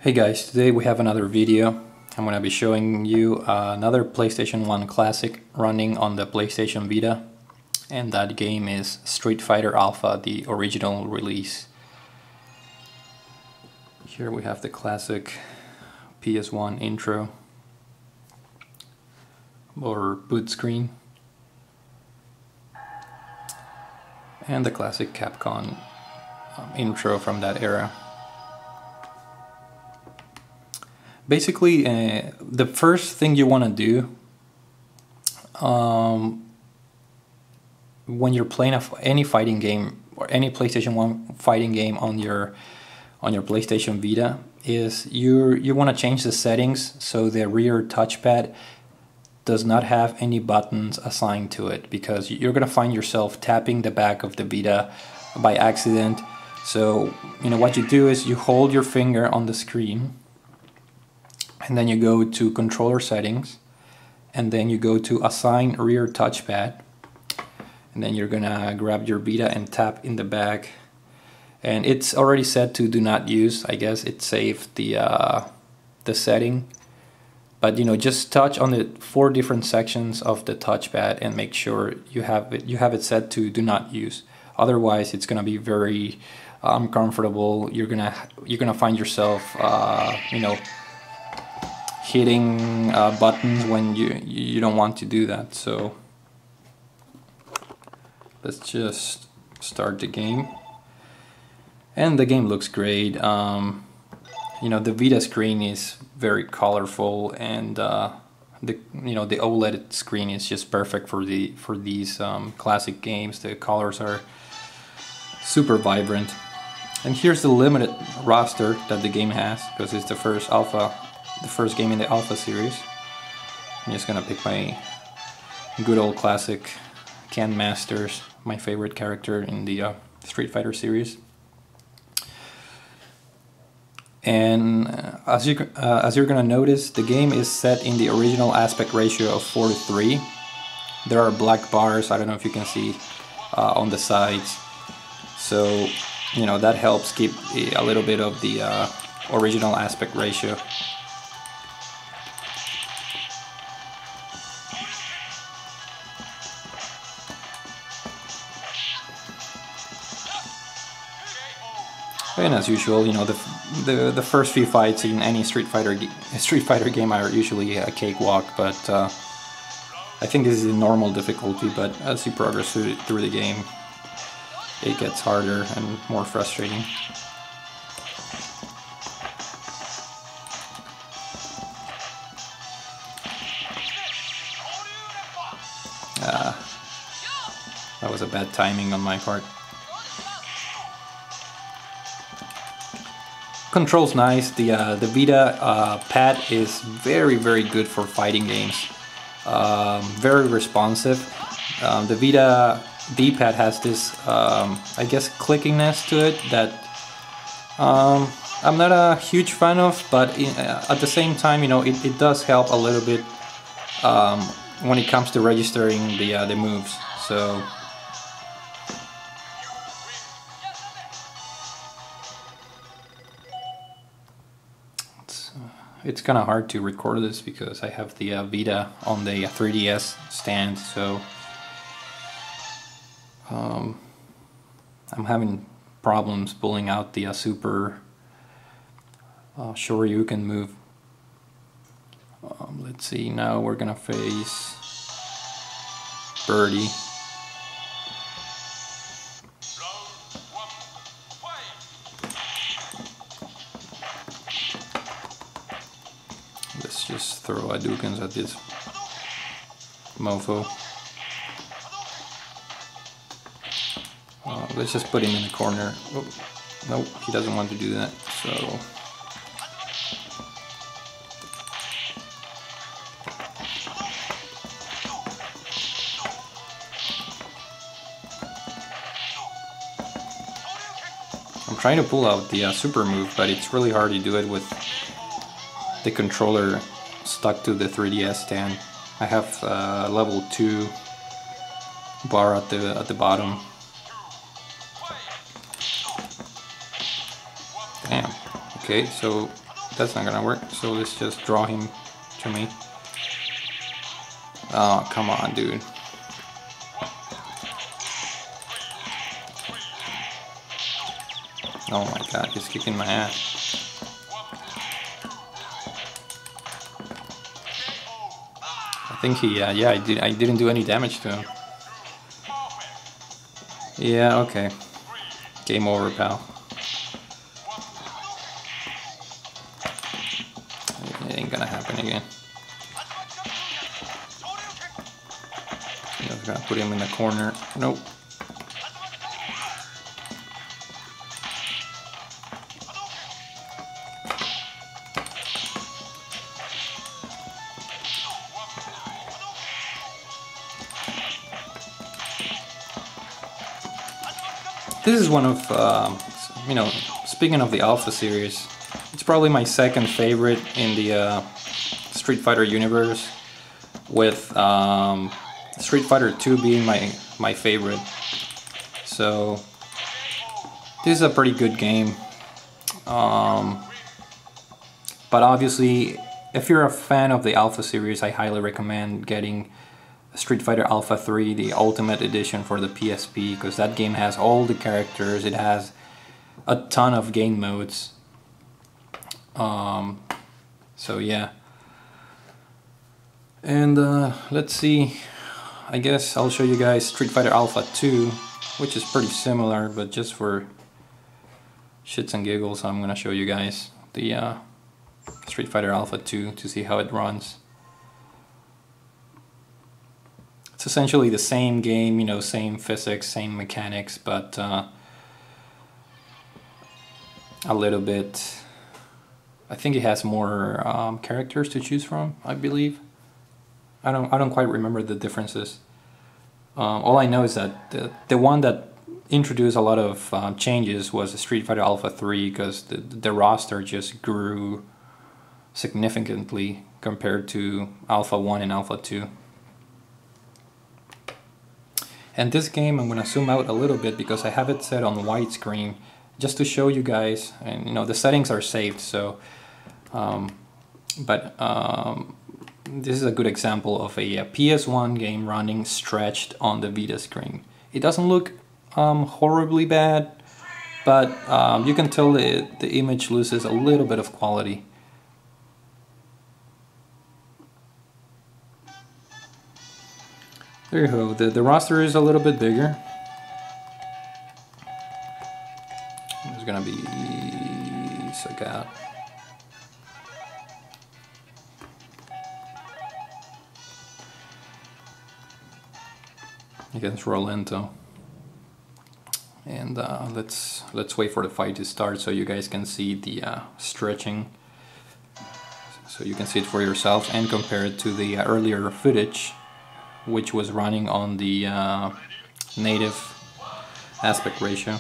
Hey guys, today we have another video. I'm going to be showing you another PlayStation 1 classic running on the PlayStation Vita, and that game is Street Fighter Alpha, the original release. Here we have the classic PS1 intro or boot screen, and the classic Capcom intro from that era. Basically, the first thing you want to do when you're playing any fighting game or any PlayStation 1 fighting game on your PlayStation Vita is you want to change the settings so the rear touchpad does not have any buttons assigned to it, because you're gonna find yourself tapping the back of the Vita by accident. So what you do is you hold your finger on the screen, and then you go to controller settings, and then you go to assign rear touchpad, and then you're gonna grab your Vita and tap in the back, and it's already set to do not use. I guess it saved the setting, but just touch on the 4 different sections of the touchpad and make sure you have it set to do not use. Otherwise it's gonna be very uncomfortable. You're gonna find yourself hitting buttons when you don't want to do that. So let's just start the game, and the game looks great. The Vita screen is very colorful, and the OLED screen is just perfect for these classic games. The colors are super vibrant, and here's the limited roster that the game has, because it's the first game in the Alpha series. I'm just gonna pick my good old classic Ken Masters, my favorite character in the Street Fighter series. And as you're gonna notice, the game is set in the original aspect ratio of 4:3. There are black bars, I don't know if you can see, on the sides. So that helps keep a little bit of the original aspect ratio. And as usual, the first few fights in any Street Fighter game are usually a cakewalk, but I think this is a normal difficulty. But as you progress through the game, it gets harder and more frustrating. That was a bad timing on my part. Controls nice. The Vita pad is very good for fighting games. Very responsive. The Vita D-pad has this I guess clickiness to it that I'm not a huge fan of, but at the same time it does help a little bit when it comes to registering the moves. So it's kind of hard to record this because I have the Vita on the 3DS stand, so I'm having problems pulling out the super Shoryuken move. Let's see, now we're gonna face Birdie. Let's just throw Hadoukens at this mofo. Let's just put him in the corner. Oh, nope, he doesn't want to do that, so I'm trying to pull out the super move, but it's really hard to do it with the controller stuck to the 3DS stand. I have level 2 bar at the bottom. Damn. Okay, so that's not gonna work. So let's just draw him to me. Oh, come on, dude. Oh my god, he's kicking my ass. I think he, yeah, I didn't do any damage to him. Yeah, okay. Game over, pal. It ain't gonna happen again. I was gonna put him in the corner. Nope. This is one of, you know, speaking of the Alpha series, it's probably my second favorite in the Street Fighter universe, with Street Fighter 2 being my favorite. So this is a pretty good game. But obviously, if you're a fan of the Alpha series, I highly recommend getting Street Fighter Alpha 3, the Ultimate Edition for the PSP, because that game has all the characters, it has a ton of game modes. So yeah. And let's see, I guess I'll show you guys Street Fighter Alpha 2, which is pretty similar, but just for shits and giggles, I'm gonna show you guys the Street Fighter Alpha 2 to see how it runs. It's essentially the same game, you know, same physics, same mechanics, but a little bit, I think it has more characters to choose from, I believe. I don't quite remember the differences. All I know is that the one that introduced a lot of changes was Street Fighter Alpha 3, because the roster just grew significantly compared to Alpha 1 and Alpha 2. And this game, I'm gonna zoom out a little bit because I have it set on widescreen just to show you guys, and you know, the settings are saved, so this is a good example of a PS1 game running stretched on the Vita screen. It doesn't look horribly bad, but you can tell the image loses a little bit of quality. There you go, the roster is a little bit bigger. It's gonna be Sagat. Against Rolento. And let's wait for the fight to start so you guys can see the stretching. So you can see it for yourself and compare it to the earlier footage, which was running on the native aspect ratio.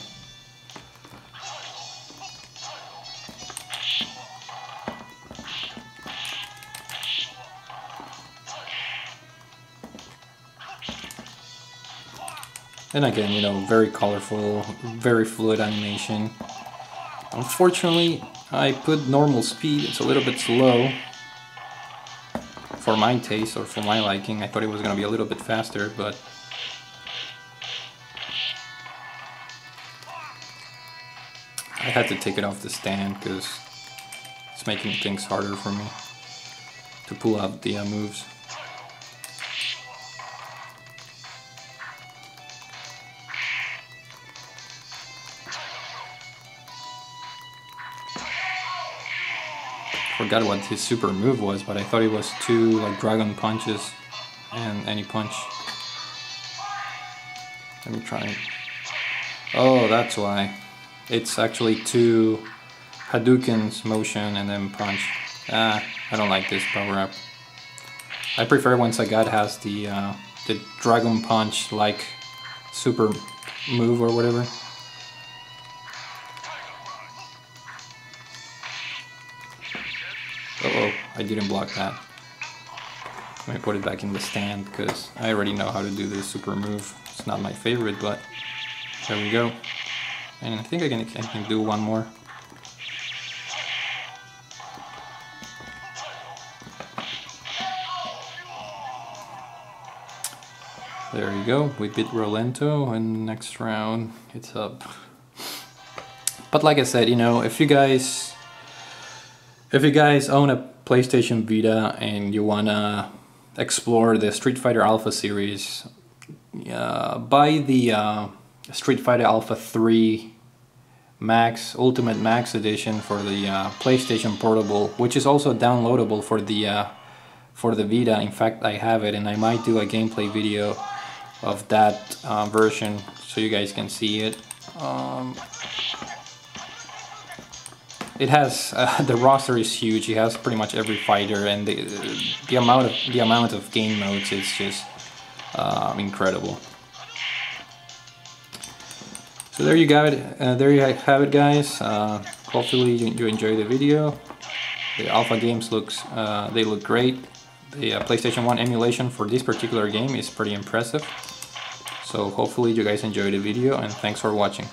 And again, you know, very colorful, very fluid animation. Unfortunately, I put normal speed, it's a little bit slow for my taste or for my liking. I thought it was going to be a little bit faster, but I had to take it off the stand because it's making things harder for me to pull out the moves. Forgot what his super move was, but I thought it was 2 like dragon punches and any punch. Let me try it. Oh, that's why. It's actually 2 Hadoukens motion and then punch. I don't like this power up. I prefer when Sagat has the dragon punch like super move or whatever. Uh-oh, I didn't block that. Let me put it back in the stand because I already know how to do this super move. It's not my favorite, but there we go. And I think I can do one more. There you go, we beat Rolento, and next round it's up. But like I said, you know, if you guys own a PlayStation Vita and you wanna explore the Street Fighter Alpha series, buy the Street Fighter Alpha 3 Max, Ultimate Max Edition for the PlayStation Portable, which is also downloadable for the Vita. In fact, I have it, and I might do a gameplay video of that version so you guys can see it. It has the roster is huge. It has pretty much every fighter, and the amount of game modes is just incredible. So there you got it. There you have it, guys. Hopefully you enjoy the video. The alpha games they look great. The PlayStation 1 emulation for this particular game is pretty impressive. So hopefully you guys enjoyed the video, and thanks for watching.